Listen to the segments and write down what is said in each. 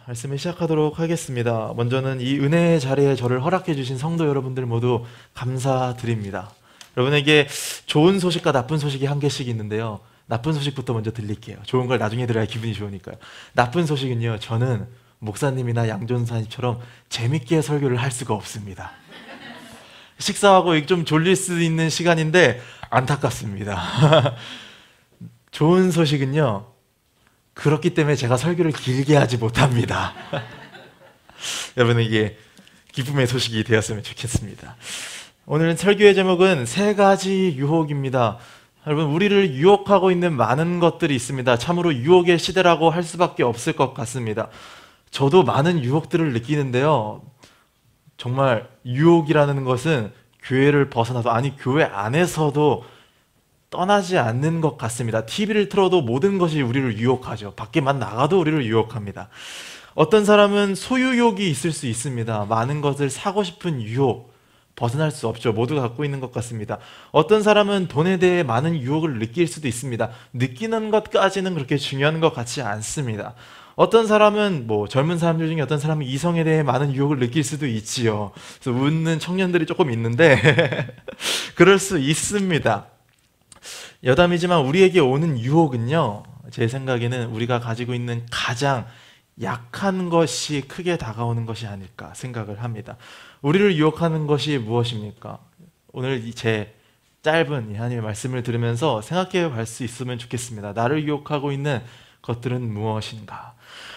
말씀을 시작하도록 하겠습니다. 먼저는 이 은혜의 자리에 저를 허락해 주신 성도 여러분들 모두 감사드립니다. 여러분에게 좋은 소식과 나쁜 소식이 한 개씩 있는데요. 나쁜 소식부터 먼저 들릴게요. 좋은 걸 나중에 들어야 기분이 좋으니까요. 나쁜 소식은요, 저는 목사님이나 양전사님처럼 재밌게 설교를 할 수가 없습니다. 식사하고 좀 졸릴 수 있는 시간인데 안타깝습니다. 좋은 소식은요, 그렇기 때문에 제가 설교를 길게 하지 못합니다. 여러분에게 기쁨의 소식이 되었으면 좋겠습니다. 오늘 설교의 제목은 세 가지 유혹입니다. 여러분, 우리를 유혹하고 있는 많은 것들이 있습니다. 참으로 유혹의 시대라고 할 수밖에 없을 것 같습니다. 저도 많은 유혹들을 느끼는데요. 정말 유혹이라는 것은 교회를 벗어나서, 아니 교회 안에서도 떠나지 않는 것 같습니다. TV를 틀어도 모든 것이 우리를 유혹하죠. 밖에만 나가도 우리를 유혹합니다. 어떤 사람은 소유욕이 있을 수 있습니다. 많은 것을 사고 싶은 유혹, 벗어날 수 없죠. 모두가 갖고 있는 것 같습니다. 어떤 사람은 돈에 대해 많은 유혹을 느낄 수도 있습니다. 느끼는 것까지는 그렇게 중요한 것 같지 않습니다. 어떤 사람은 젊은 사람들 중에 어떤 사람은 이성에 대해 많은 유혹을 느낄 수도 있지요. 그래서 웃는 청년들이 조금 있는데 그럴 수 있습니다. 여담이지만 우리에게 오는 유혹은요, 제 생각에는 우리가 가지고 있는 가장 약한 것이 크게 다가오는 것이 아닐까 생각을 합니다. 우리를 유혹하는 것이 무엇입니까? 오늘 제 짧은 이 하나님의 말씀을 들으면서 생각해 볼 수 있으면 좋겠습니다. 나를 유혹하고 있는 것들은 무엇인가?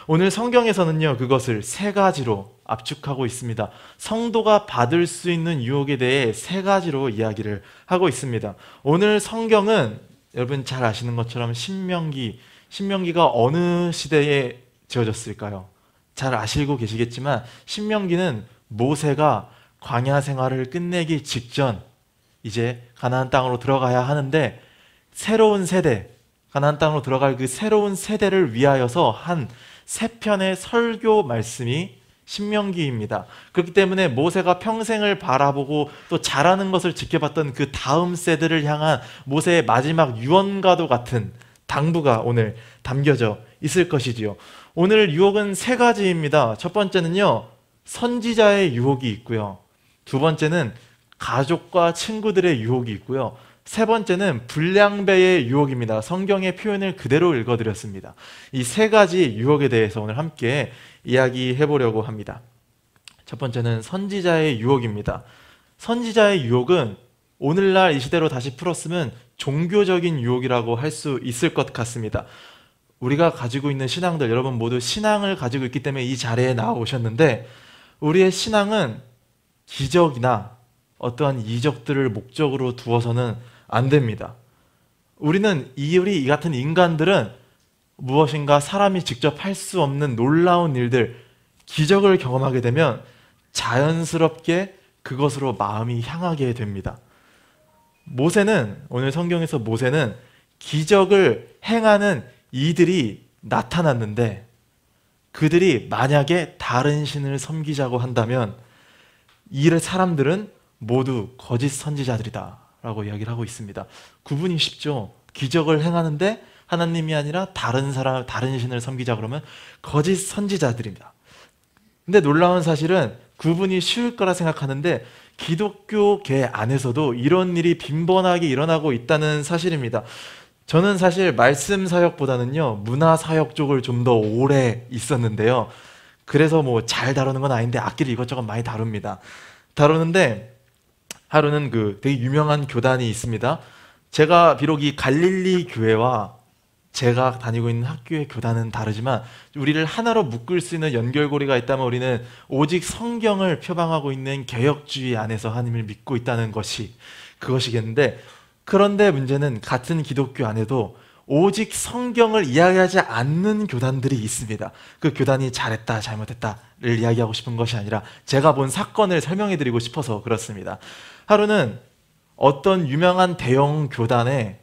오늘 성경에서는요, 그것을 세 가지로 압축하고 있습니다. 성도가 받을 수 있는 유혹에 대해 세 가지로 이야기를 하고 있습니다. 오늘 성경은 여러분 잘 아시는 것처럼 신명기가 어느 시대에 지어졌을까요? 잘 아시고 계시겠지만 신명기는 모세가 광야 생활을 끝내기 직전 이제 가나안 땅으로 들어가야 하는데, 새로운 세대, 가나안 땅으로 들어갈 그 새로운 세대를 위하여서 한 세 편의 설교 말씀이 신명기입니다. 그렇기 때문에 모세가 평생을 바라보고 또 잘하는 것을 지켜봤던 그 다음 세대를 향한 모세의 마지막 유언과도 같은 당부가 오늘 담겨져 있을 것이지요. 오늘 유혹은 세 가지입니다. 첫 번째는요, 선지자의 유혹이 있고요. 두 번째는 가족과 친구들의 유혹이 있고요. 세 번째는 불량배의 유혹입니다. 성경의 표현을 그대로 읽어드렸습니다. 이 세 가지 유혹에 대해서 오늘 함께 이야기해 보려고 합니다. 첫 번째는 선지자의 유혹입니다. 선지자의 유혹은 오늘날 이 시대로 다시 풀었으면 종교적인 유혹이라고 할 수 있을 것 같습니다. 우리가 가지고 있는 신앙들, 여러분 모두 신앙을 가지고 있기 때문에 이 자리에 나오셨는데, 우리의 신앙은 기적이나 어떠한 이적들을 목적으로 두어서는 안 됩니다. 우리 이 같은 인간들은 무엇인가 사람이 직접 할 수 없는 놀라운 일들, 기적을 경험하게 되면 자연스럽게 그것으로 마음이 향하게 됩니다. 오늘 성경에서 모세는 기적을 행하는 이들이 나타났는데, 그들이 만약에 다른 신을 섬기자고 한다면 이 사람들은 모두 거짓 선지자들이다 라고 이야기를 하고 있습니다. 구분이 쉽죠. 기적을 행하는데 하나님이 아니라 다른 신을 섬기자 그러면 거짓 선지자들입니다. 근데 놀라운 사실은 구분이 쉬울 거라 생각하는데 기독교계 안에서도 이런 일이 빈번하게 일어나고 있다는 사실입니다. 저는 사실 말씀 사역보다는요, 문화 사역 쪽을 좀 더 오래 있었는데요. 그래서 잘 다루는 건 아닌데 악기를 이것저것 많이 다루는데 하루는 되게 유명한 교단이 있습니다. 제가 비록 이 갈릴리 교회와 제가 다니고 있는 학교의 교단은 다르지만 우리를 하나로 묶을 수 있는 연결고리가 있다면 우리는 오직 성경을 표방하고 있는 개혁주의 안에서 하나님을 믿고 있다는 것이 그것이겠는데, 그런데 문제는 같은 기독교 안에도 오직 성경을 이야기하지 않는 교단들이 있습니다. 그 교단이 잘했다 잘못했다를 이야기하고 싶은 것이 아니라 제가 본 사건을 설명해 드리고 싶어서 그렇습니다. 하루는 어떤 유명한 대형 교단에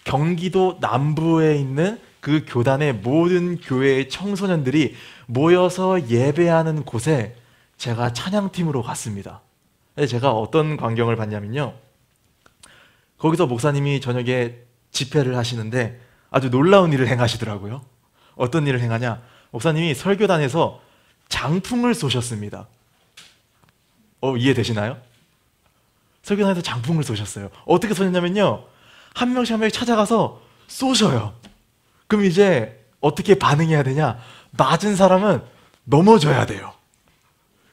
경기도 남부에 있는 그 교단의 모든 교회의 청소년들이 모여서 예배하는 곳에 제가 찬양팀으로 갔습니다. 제가 어떤 광경을 봤냐면요, 거기서 목사님이 저녁에 집회를 하시는데 아주 놀라운 일을 행하시더라고요. 어떤 일을 행하냐, 목사님이 설교단에서 장풍을 쏘셨습니다. 이해되시나요? 설교단에서 장풍을 쏘셨어요. 어떻게 쏘셨냐면요, 한 명씩 한 명씩 찾아가서 쏘셔요. 그럼 이제 어떻게 반응해야 되냐? 맞은 사람은 넘어져야 돼요.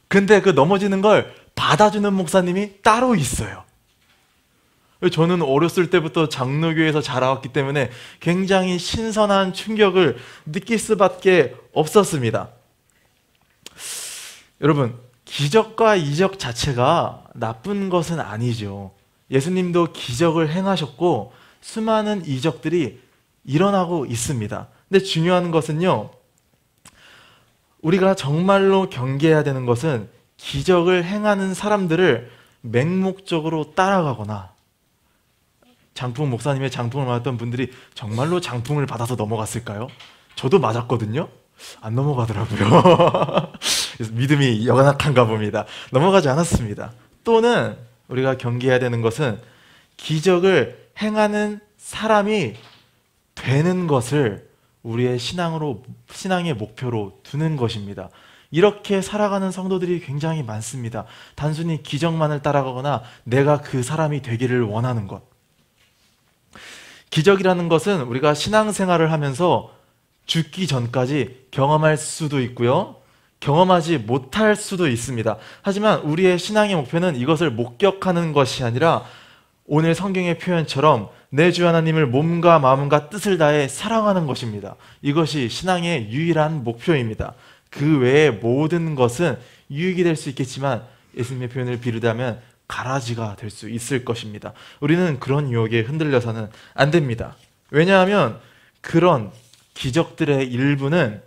근데 그 넘어지는 걸 받아주는 목사님이 따로 있어요. 저는 어렸을 때부터 장로교에서 자라왔기 때문에 굉장히 신선한 충격을 느낄 수밖에 없었습니다. 여러분, 기적과 이적 자체가 나쁜 것은 아니죠. 예수님도 기적을 행하셨고 수많은 이적들이 일어나고 있습니다. 근데 중요한 것은요, 우리가 정말로 경계해야 되는 것은 기적을 행하는 사람들을 맹목적으로 따라가거나, 장풍 목사님의 장풍을 맞았던 분들이 정말로 장풍을 받아서 넘어갔을까요? 저도 맞았거든요. 안 넘어가더라고요. 그래서 믿음이 연약한가 봅니다. 넘어가지 않았습니다. 또는 우리가 경계해야 되는 것은 기적을 행하는 사람이 되는 것을 우리의 신앙의 목표로 두는 것입니다. 이렇게 살아가는 성도들이 굉장히 많습니다. 단순히 기적만을 따라가거나 내가 그 사람이 되기를 원하는 것. 기적이라는 것은 우리가 신앙생활을 하면서 죽기 전까지 경험할 수도 있고요, 경험하지 못할 수도 있습니다. 하지만 우리의 신앙의 목표는 이것을 목격하는 것이 아니라 오늘 성경의 표현처럼 내 주 하나님을 몸과 마음과 뜻을 다해 사랑하는 것입니다. 이것이 신앙의 유일한 목표입니다. 그 외의 모든 것은 유익이 될 수 있겠지만 예수님의 표현을 비르다면 가라지가 될 수 있을 것입니다. 우리는 그런 유혹에 흔들려서는 안 됩니다. 왜냐하면 그런 기적들의 일부는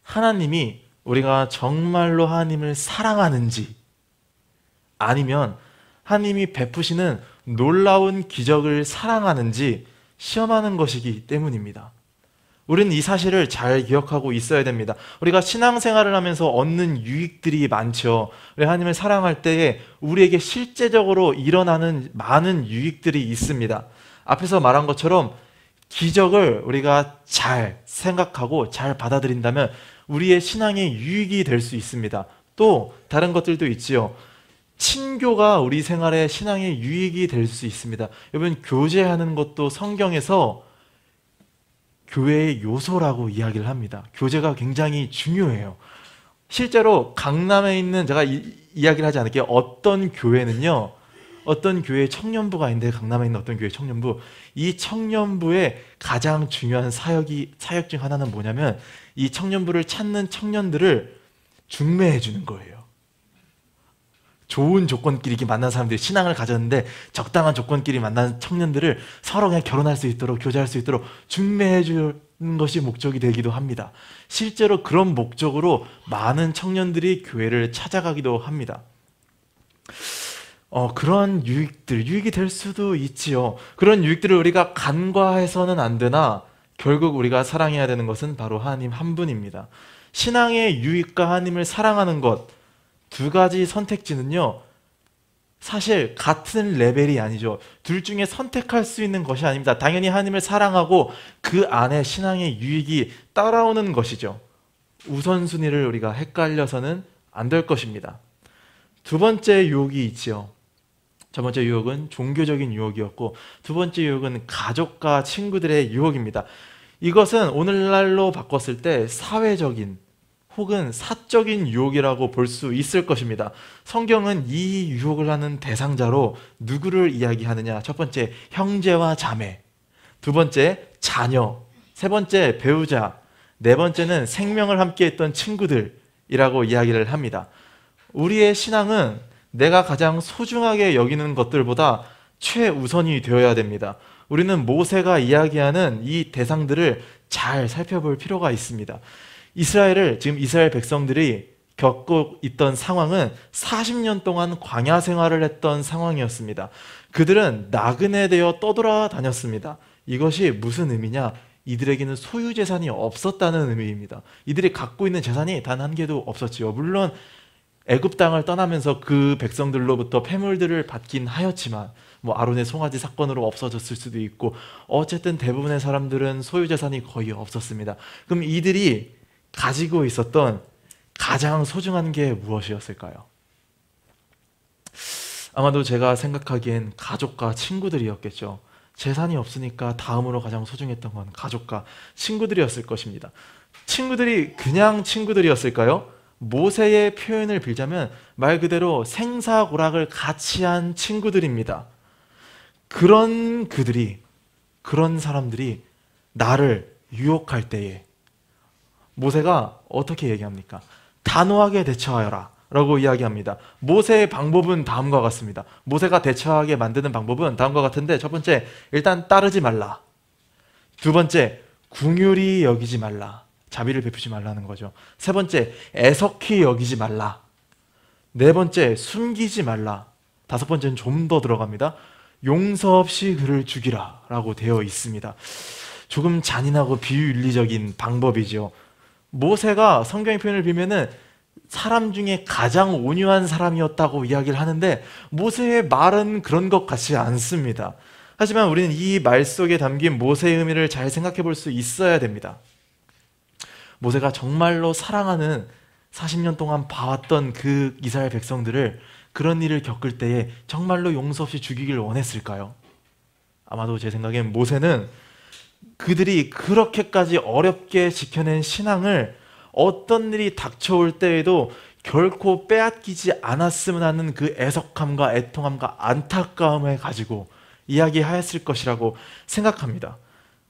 하나님이 우리가 정말로 하나님을 사랑하는지, 아니면 하나님이 베푸시는 놀라운 기적을 사랑하는지 시험하는 것이기 때문입니다. 우리는 이 사실을 잘 기억하고 있어야 됩니다. 우리가 신앙생활을 하면서 얻는 유익들이 많죠. 우리 하나님을 사랑할 때에 우리에게 실제적으로 일어나는 많은 유익들이 있습니다. 앞에서 말한 것처럼 기적을 우리가 잘 생각하고 잘 받아들인다면 우리의 신앙의 유익이 될 수 있습니다. 또 다른 것들도 있지요. 친교가 우리 생활의 신앙의 유익이 될 수 있습니다. 여러분, 교제하는 것도 성경에서 교회의 요소라고 이야기를 합니다. 교제가 굉장히 중요해요. 실제로 강남에 있는, 제가 이야기를 하지 않을게요. 어떤 교회는요, 어떤 교회 청년부가 있는데, 강남에 있는 어떤 교회 청년부, 이 청년부의 가장 중요한 사역 중 하나는 뭐냐면 이 청년부를 찾는 청년들을 중매해 주는 거예요. 좋은 조건끼리 만난 사람들이 신앙을 가졌는데 적당한 조건끼리 만난 청년들을 서로 그냥 결혼할 수 있도록, 교제할 수 있도록 중매해 주는 것이 목적이 되기도 합니다. 실제로 그런 목적으로 많은 청년들이 교회를 찾아가기도 합니다. 그런 유익이 될 수도 있지요. 그런 유익들을 우리가 간과해서는 안 되나, 결국 우리가 사랑해야 되는 것은 바로 하나님 한 분입니다. 신앙의 유익과 하나님을 사랑하는 것, 두 가지 선택지는요, 사실 같은 레벨이 아니죠. 둘 중에 선택할 수 있는 것이 아닙니다. 당연히 하나님을 사랑하고 그 안에 신앙의 유익이 따라오는 것이죠. 우선순위를 우리가 헷갈려서는 안 될 것입니다. 두 번째 유혹이 있지요. 첫 번째 유혹은 종교적인 유혹이었고, 두 번째 유혹은 가족과 친구들의 유혹입니다. 이것은 오늘날로 바꿨을 때 사회적인 혹은 사적인 유혹이라고 볼 수 있을 것입니다. 성경은 이 유혹을 하는 대상자로 누구를 이야기하느냐? 첫 번째, 형제와 자매. 두 번째, 자녀. 세 번째, 배우자. 네 번째는 생명을 함께했던 친구들이라고 이야기를 합니다. 우리의 신앙은 내가 가장 소중하게 여기는 것들보다 최우선이 되어야 됩니다. 우리는 모세가 이야기하는 이 대상들을 잘 살펴볼 필요가 있습니다. 지금 이스라엘 백성들이 겪고 있던 상황은 40년 동안 광야 생활을 했던 상황이었습니다. 그들은 나그네 되어 떠돌아다녔습니다. 이것이 무슨 의미냐? 이들에게는 소유 재산이 없었다는 의미입니다. 이들이 갖고 있는 재산이 단 한 개도 없었지요. 물론 애굽 땅을 떠나면서 그 백성들로부터 폐물들을 받긴 하였지만 뭐 아론의 송아지 사건으로 없어졌을 수도 있고, 어쨌든 대부분의 사람들은 소유재산이 거의 없었습니다. 그럼 이들이 가지고 있었던 가장 소중한 게 무엇이었을까요? 아마도 제가 생각하기엔 가족과 친구들이었겠죠. 재산이 없으니까 다음으로 가장 소중했던 건 가족과 친구들이었을 것입니다. 친구들이 그냥 친구들이었을까요? 모세의 표현을 빌자면 말 그대로 생사고락을 같이 한 친구들입니다. 그런 사람들이 나를 유혹할 때에 모세가 어떻게 얘기합니까? 단호하게 대처하여라 라고 이야기합니다. 모세의 방법은 다음과 같습니다. 모세가 대처하게 만드는 방법은 다음과 같은데, 첫 번째, 일단 따르지 말라. 두 번째, 궁휼히 여기지 말라. 자비를 베푸지 말라는 거죠. 세 번째, 애석히 여기지 말라. 네 번째, 숨기지 말라. 다섯 번째는 좀 더 들어갑니다. 용서 없이 그를 죽이라 라고 되어 있습니다. 조금 잔인하고 비윤리적인 방법이죠. 모세가 성경의 표현을 빌면은 사람 중에 가장 온유한 사람이었다고 이야기를 하는데, 모세의 말은 그런 것 같지 않습니다. 하지만 우리는 이 말 속에 담긴 모세의 의미를 잘 생각해 볼 수 있어야 됩니다. 모세가 정말로 사랑하는 40년 동안 봐왔던 그 이스라엘 백성들을 그런 일을 겪을 때에 정말로 용서 없이 죽이길 원했을까요? 아마도 제 생각엔 모세는 그들이 그렇게까지 어렵게 지켜낸 신앙을 어떤 일이 닥쳐올 때에도 결코 빼앗기지 않았으면 하는 그 애석함과 애통함과 안타까움을 가지고 이야기하였을 것이라고 생각합니다.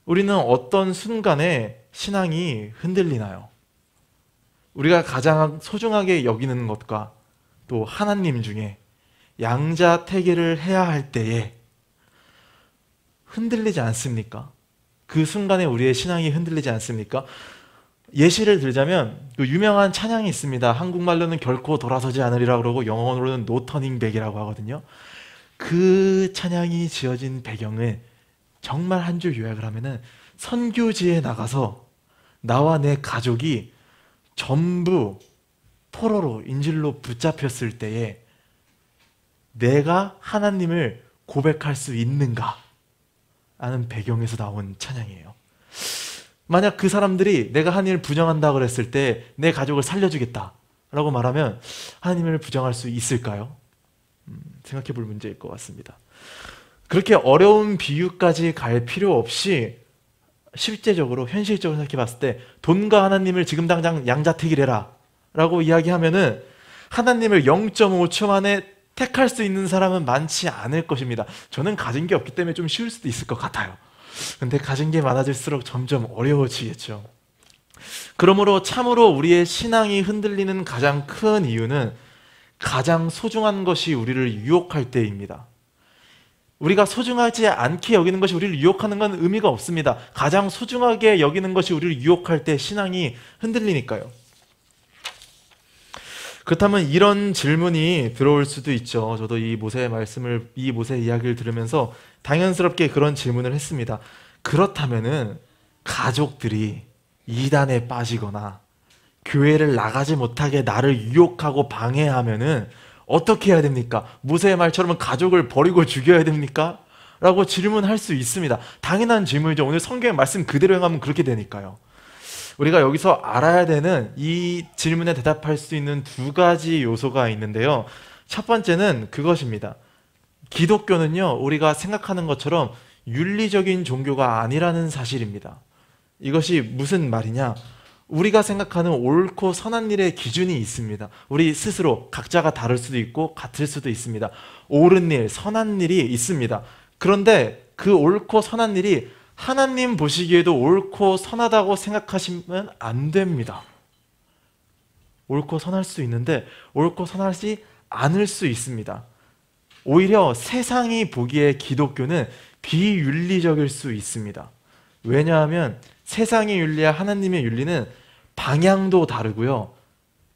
우리는 어떤 순간에 신앙이 흔들리나요? 우리가 가장 소중하게 여기는 것과 또 하나님 중에 양자택일을 해야 할 때에 흔들리지 않습니까? 그 순간에 우리의 신앙이 흔들리지 않습니까? 예시를 들자면 그 유명한 찬양이 있습니다. 한국말로는 결코 돌아서지 않으리라 그러고 영어로는 No Turning Back이라고 하거든요. 그 찬양이 지어진 배경은 정말 한 줄 요약을 하면은 선교지에 나가서 나와 내 가족이 전부 포로로 인질로 붙잡혔을 때에 내가 하나님을 고백할 수 있는가 하는 배경에서 나온 찬양이에요. 만약 그 사람들이 내가 하나님을 부정한다 그랬을 때 내 가족을 살려주겠다 라고 말하면 하나님을 부정할 수 있을까요? 생각해 볼 문제일 것 같습니다. 그렇게 어려운 비유까지 갈 필요 없이 실제적으로 현실적으로 생각해 봤을 때 돈과 하나님을 지금 당장 양자택일해라 라고 이야기하면은 하나님을 0.5초 만에 택할 수 있는 사람은 많지 않을 것입니다. 저는 가진 게 없기 때문에 좀 쉬울 수도 있을 것 같아요. 근데 가진 게 많아질수록 점점 어려워지겠죠. 그러므로 참으로 우리의 신앙이 흔들리는 가장 큰 이유는 가장 소중한 것이 우리를 유혹할 때입니다. 우리가 소중하지 않게 여기는 것이 우리를 유혹하는 건 의미가 없습니다. 가장 소중하게 여기는 것이 우리를 유혹할 때 신앙이 흔들리니까요. 그렇다면 이런 질문이 들어올 수도 있죠. 저도 이 모세의 이야기를 들으면서 당연스럽게 그런 질문을 했습니다. 그렇다면은 가족들이 이단에 빠지거나 교회를 나가지 못하게 나를 유혹하고 방해하면은 어떻게 해야 됩니까? 모세의 말처럼 가족을 버리고 죽여야 됩니까? 라고 질문할 수 있습니다. 당연한 질문이죠. 오늘 성경의 말씀 그대로 행하면 그렇게 되니까요. 우리가 여기서 알아야 되는 이 질문에 대답할 수 있는 두 가지 요소가 있는데요. 첫 번째는 그것입니다. 기독교는요, 우리가 생각하는 것처럼 윤리적인 종교가 아니라는 사실입니다. 이것이 무슨 말이냐? 우리가 생각하는 옳고 선한 일의 기준이 있습니다. 우리 스스로 각자가 다를 수도 있고 같을 수도 있습니다. 옳은 일, 선한 일이 있습니다. 그런데 그 옳고 선한 일이 하나님 보시기에도 옳고 선하다고 생각하시면 안 됩니다. 옳고 선할 수 있는데 옳고 선하지 않을 수 있습니다. 오히려 세상이 보기에 기독교는 비윤리적일 수 있습니다. 왜냐하면 세상의 윤리와 하나님의 윤리는 방향도 다르고요,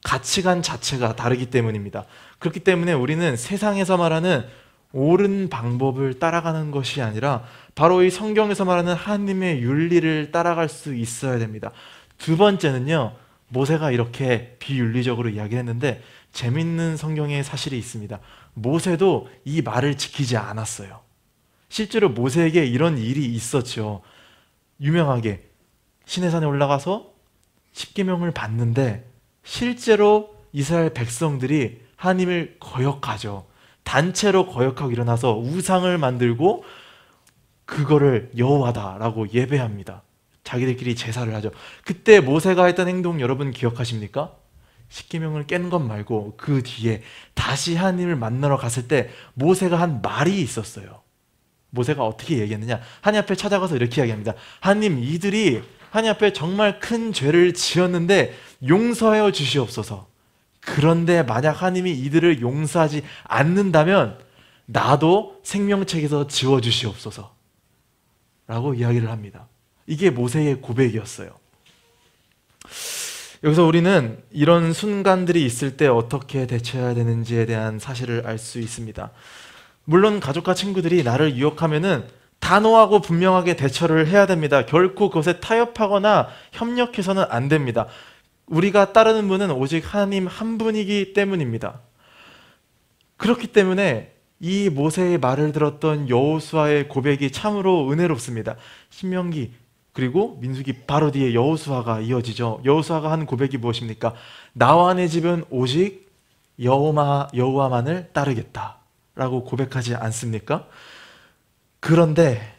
가치관 자체가 다르기 때문입니다. 그렇기 때문에 우리는 세상에서 말하는 옳은 방법을 따라가는 것이 아니라 바로 이 성경에서 말하는 하나님의 윤리를 따라갈 수 있어야 됩니다. 두 번째는요, 모세가 이렇게 비윤리적으로 이야기했는데 재밌는 성경의 사실이 있습니다. 모세도 이 말을 지키지 않았어요. 실제로 모세에게 이런 일이 있었죠. 유명하게 시내산에 올라가서 십계명을 받는데 실제로 이스라엘 백성들이 하나님을 거역하죠. 단체로 거역하고 일어나서 우상을 만들고 그거를 여호와다라고 예배합니다. 자기들끼리 제사를 하죠. 그때 모세가 했던 행동 여러분 기억하십니까? 십계명을 깬 것 말고 그 뒤에 다시 하나님을 만나러 갔을 때 모세가 한 말이 있었어요. 모세가 어떻게 얘기했느냐? 하나님 앞에 찾아가서 이렇게 이야기합니다. 하나님, 이들이 하나님 앞에 정말 큰 죄를 지었는데 용서하여 주시옵소서. 그런데 만약 하나님이 이들을 용서하지 않는다면 나도 생명책에서 지워주시옵소서 라고 이야기를 합니다. 이게 모세의 고백이었어요. 여기서 우리는 이런 순간들이 있을 때 어떻게 대처해야 되는지에 대한 사실을 알 수 있습니다. 물론 가족과 친구들이 나를 유혹하면은 단호하고 분명하게 대처를 해야 됩니다. 결코 그것에 타협하거나 협력해서는 안 됩니다. 우리가 따르는 분은 오직 하나님 한 분이기 때문입니다. 그렇기 때문에 이 모세의 말을 들었던 여호수아의 고백이 참으로 은혜롭습니다. 신명기 그리고 민수기 바로 뒤에 여호수아가 이어지죠. 여호수아가 한 고백이 무엇입니까? 나와 내 집은 오직 여호와만을 따르겠다 라고 고백하지 않습니까? 그런데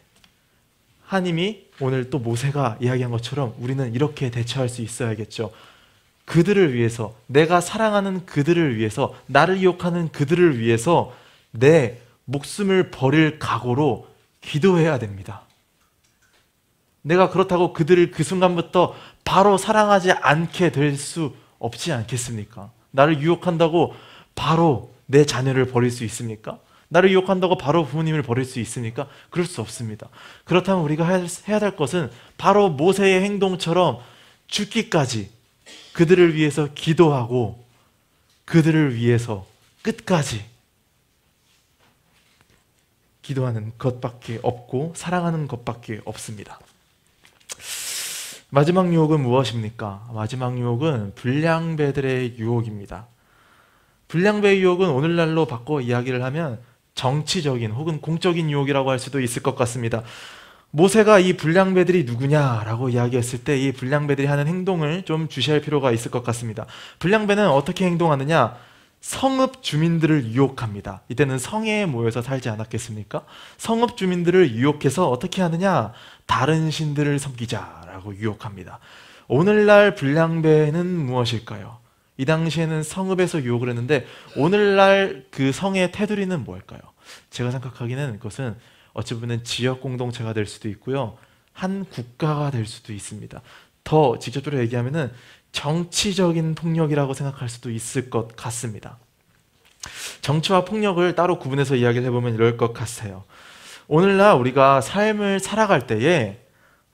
하나님이 오늘 또 모세가 이야기한 것처럼 우리는 이렇게 대처할 수 있어야겠죠. 그들을 위해서, 내가 사랑하는 그들을 위해서, 나를 유혹하는 그들을 위해서 내 목숨을 버릴 각오로 기도해야 됩니다. 내가 그렇다고 그들을 그 순간부터 바로 사랑하지 않게 될 수 없지 않겠습니까? 나를 유혹한다고 바로 내 자녀를 버릴 수 있습니까? 나를 유혹한다고 바로 부모님을 버릴 수 있습니까? 그럴 수 없습니다. 그렇다면 우리가 해야 될 것은 바로 모세의 행동처럼 죽기까지 그들을 위해서 기도하고 그들을 위해서 끝까지 기도하는 것밖에 없고 사랑하는 것밖에 없습니다. 마지막 유혹은 무엇입니까? 마지막 유혹은 불량배들의 유혹입니다. 불량배의 유혹은 오늘날로 바꿔 이야기를 하면 정치적인 혹은 공적인 유혹이라고 할 수도 있을 것 같습니다. 모세가 이 불량배들이 누구냐라고 이야기했을 때 이 불량배들이 하는 행동을 좀 주시할 필요가 있을 것 같습니다. 불량배는 어떻게 행동하느냐? 성읍 주민들을 유혹합니다. 이때는 성에 모여서 살지 않았겠습니까? 성읍 주민들을 유혹해서 어떻게 하느냐? 다른 신들을 섬기자라고 유혹합니다. 오늘날 불량배는 무엇일까요? 이 당시에는 성읍에서 유혹을 했는데 오늘날 그 성의 테두리는 뭘까요? 제가 생각하기에는 그것은 어찌 보면 지역 공동체가 될 수도 있고요. 한 국가가 될 수도 있습니다. 더 직접적으로 얘기하면은 정치적인 폭력이라고 생각할 수도 있을 것 같습니다. 정치와 폭력을 따로 구분해서 이야기를 해보면 이럴 것 같아요. 오늘날 우리가 삶을 살아갈 때에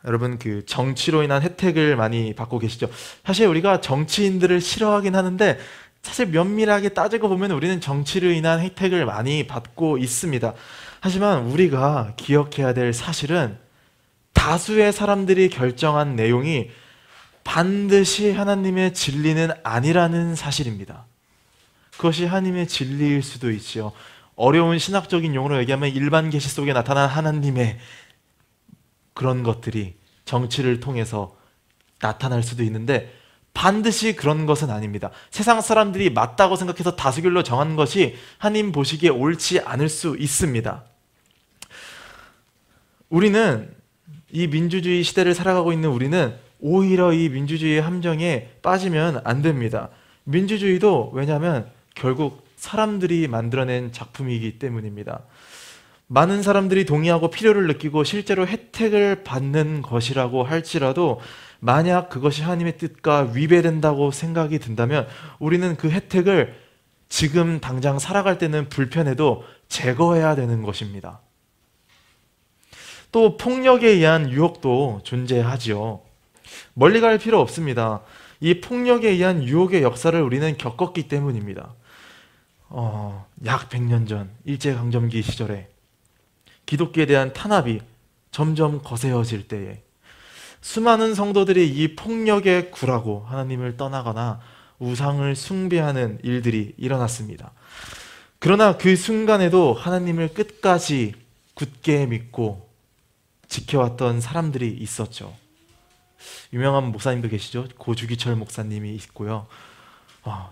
여러분 그 정치로 인한 혜택을 많이 받고 계시죠. 사실 우리가 정치인들을 싫어하긴 하는데 사실 면밀하게 따지고 보면 우리는 정치로 인한 혜택을 많이 받고 있습니다. 하지만 우리가 기억해야 될 사실은 다수의 사람들이 결정한 내용이 반드시 하나님의 진리는 아니라는 사실입니다. 그것이 하나님의 진리일 수도 있지요. 어려운 신학적인 용어로 얘기하면 일반 계시 속에 나타난 하나님의 그런 것들이 정치를 통해서 나타날 수도 있는데 반드시 그런 것은 아닙니다. 세상 사람들이 맞다고 생각해서 다수결로 정한 것이 하나님 보시기에 옳지 않을 수 있습니다. 우리는 이 민주주의 시대를 살아가고 있는 우리는 오히려 이 민주주의의 함정에 빠지면 안 됩니다. 민주주의도 왜냐하면 결국 사람들이 만들어낸 작품이기 때문입니다. 많은 사람들이 동의하고 필요를 느끼고 실제로 혜택을 받는 것이라고 할지라도 만약 그것이 하나님의 뜻과 위배된다고 생각이 든다면 우리는 그 혜택을 지금 당장 살아갈 때는 불편해도 제거해야 되는 것입니다. 또 폭력에 의한 유혹도 존재하지요. 멀리 갈 필요 없습니다. 이 폭력에 의한 유혹의 역사를 우리는 겪었기 때문입니다. 약 100년 전 일제강점기 시절에 기독교에 대한 탄압이 점점 거세어질 때에 수많은 성도들이 이 폭력에 굴하고 하나님을 떠나거나 우상을 숭배하는 일들이 일어났습니다. 그러나 그 순간에도 하나님을 끝까지 굳게 믿고 지켜왔던 사람들이 있었죠. 유명한 목사님도 계시죠. 고주기철 목사님이 있고요.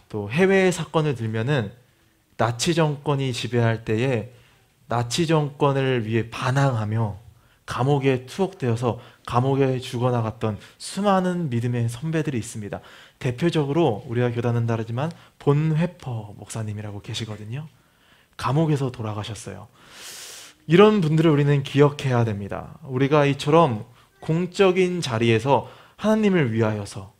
또 해외 사건을 들면은 나치 정권이 지배할 때에 나치 정권을 위해 반항하며 감옥에 투옥되어서 감옥에 죽어나갔던 수많은 믿음의 선배들이 있습니다. 대표적으로 우리가 교단은 다르지만 본회퍼 목사님이라고 계시거든요. 감옥에서 돌아가셨어요. 이런 분들을 우리는 기억해야 됩니다. 우리가 이처럼 공적인 자리에서 하나님을 위하여서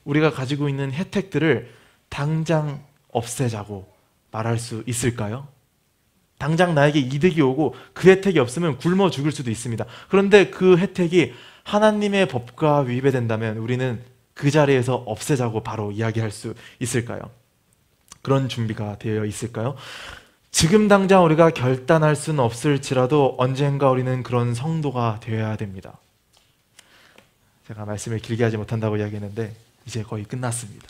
우리가 가지고 있는 혜택들을 당장 없애자고 말할 수 있을까요? 당장 나에게 이득이 오고 그 혜택이 없으면 굶어 죽을 수도 있습니다. 그런데 그 혜택이 하나님의 법과 위배된다면 우리는 그 자리에서 없애자고 바로 이야기할 수 있을까요? 그런 준비가 되어 있을까요? 지금 당장 우리가 결단할 수는 없을지라도 언젠가 우리는 그런 성도가 되어야 됩니다. 제가 말씀을 길게 하지 못한다고 이야기했는데 이제 거의 끝났습니다.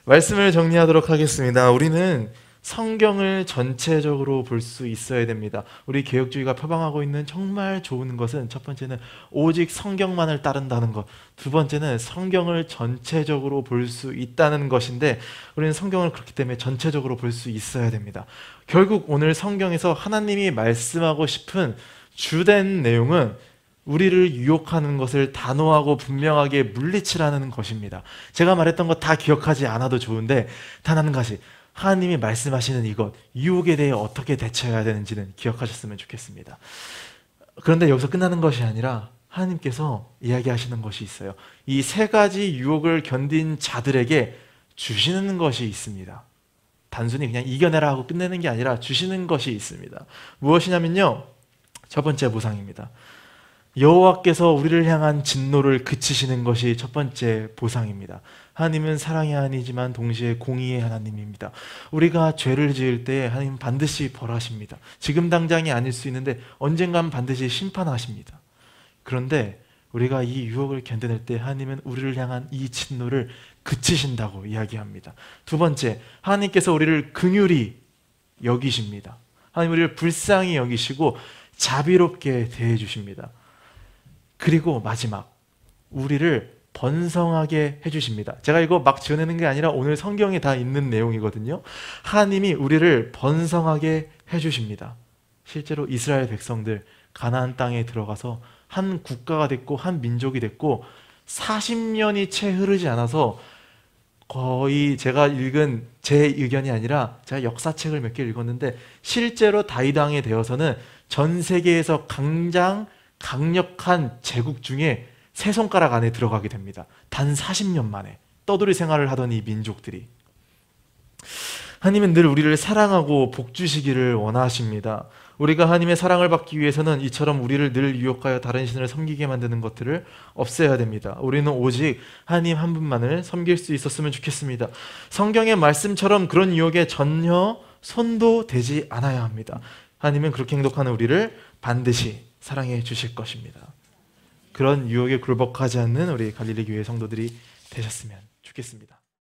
말씀을 정리하도록 하겠습니다. 우리는 성경을 전체적으로 볼 수 있어야 됩니다. 우리 개혁주의가 표방하고 있는 정말 좋은 것은 첫 번째는 오직 성경만을 따른다는 것, 두 번째는 성경을 전체적으로 볼 수 있다는 것인데 우리는 성경을 그렇기 때문에 전체적으로 볼 수 있어야 됩니다. 결국 오늘 성경에서 하나님이 말씀하고 싶은 주된 내용은 우리를 유혹하는 것을 단호하고 분명하게 물리치라는 것입니다. 제가 말했던 것 다 기억하지 않아도 좋은데 단 한 가지, 하나님이 말씀하시는 이것, 유혹에 대해 어떻게 대처해야 되는지는 기억하셨으면 좋겠습니다. 그런데 여기서 끝나는 것이 아니라 하나님께서 이야기하시는 것이 있어요. 이 세 가지 유혹을 견딘 자들에게 주시는 것이 있습니다. 단순히 그냥 이겨내라 하고 끝내는 게 아니라 주시는 것이 있습니다. 무엇이냐면요, 첫 번째 보상입니다. 여호와께서 우리를 향한 진노를 그치시는 것이 첫 번째 보상입니다. 하나님은 사랑의 하나님이지만 동시에 공의의 하나님입니다. 우리가 죄를 지을 때 하나님은 반드시 벌하십니다. 지금 당장이 아닐 수 있는데 언젠간 반드시 심판하십니다. 그런데 우리가 이 유혹을 견뎌낼 때 하나님은 우리를 향한 이 진노를 그치신다고 이야기합니다. 두 번째, 하나님께서 우리를 긍휼히 여기십니다. 하나님 우리를 불쌍히 여기시고 자비롭게 대해 주십니다. 그리고 마지막, 우리를 번성하게 해주십니다. 제가 이거 막 지어내는 게 아니라 오늘 성경에 다 있는 내용이거든요. 하나님이 우리를 번성하게 해주십니다. 실제로 이스라엘 백성들 가나안 땅에 들어가서 한 국가가 됐고 한 민족이 됐고 40년이 채 흐르지 않아서 거의 제가 읽은 제 의견이 아니라 제가 역사책을 몇 개 읽었는데 실제로 다윗 왕이 되어서는 전 세계에서 가장 강력한 제국 중에 세 손가락 안에 들어가게 됩니다. 단 40년 만에 떠돌이 생활을 하던 이 민족들이. 하나님은 늘 우리를 사랑하고 복주시기를 원하십니다. 우리가 하나님의 사랑을 받기 위해서는 이처럼 우리를 늘 유혹하여 다른 신을 섬기게 만드는 것들을 없애야 됩니다. 우리는 오직 하나님 한 분만을 섬길 수 있었으면 좋겠습니다. 성경의 말씀처럼 그런 유혹에 전혀 손도 대지 않아야 합니다. 하나님은 그렇게 행동하는 우리를 반드시 사랑해 주실 것입니다. 그런 유혹에 굴복하지 않는 우리 갈릴리 교회 성도들이 되셨으면 좋겠습니다.